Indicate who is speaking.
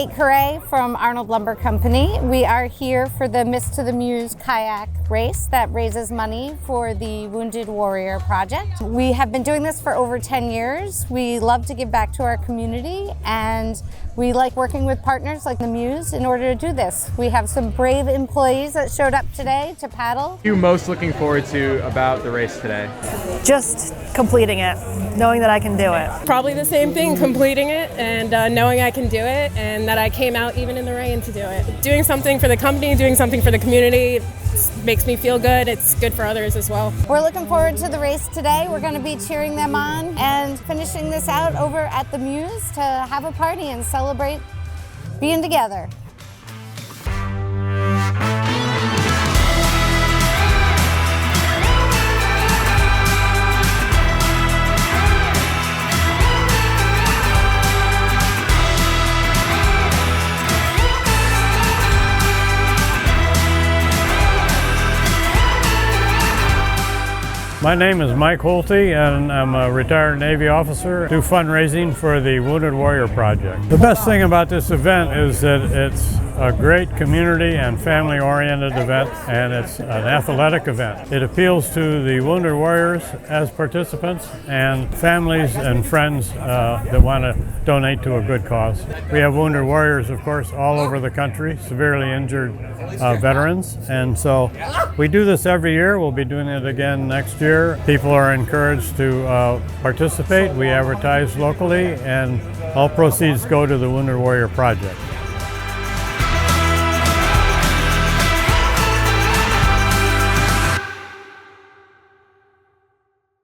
Speaker 1: Kate Carre from Arnold Lumber Company. We are here for the Miss to the Mews Kayak Race that raises money for the Wounded Warrior Project. We have been doing this for over 10 years. We love to give back to our community, and we like working with partners like the Mews in order to do this. We have some brave employees that showed up today to paddle.
Speaker 2: What are you most looking forward to about the race today?
Speaker 3: Just completing it, knowing that I can do it.
Speaker 4: Probably the same thing, completing it and knowing I can do it, and that I came out even in the rain to do it. Doing something for the company, doing something for the community makes me feel good. It's good for others as well.
Speaker 1: We're looking forward to the race today. We're going to be cheering them on and finishing this out over at the Mews to have a party and celebrate being together.
Speaker 5: My name is Mike Holte, and I'm a retired Navy officer. I do fundraising for the Wounded Warrior Project. The best thing about this event is that it's a great community and family-oriented event, and it's an athletic event. It appeals to the Wounded Warriors as participants and families and friends that want to donate to a good cause. We have Wounded Warriors, of course, all over the country, severely injured veterans, and so we do this every year. We'll be doing it again next year. People are encouraged to participate. We advertise locally, and all proceeds go to the Wounded Warrior Project.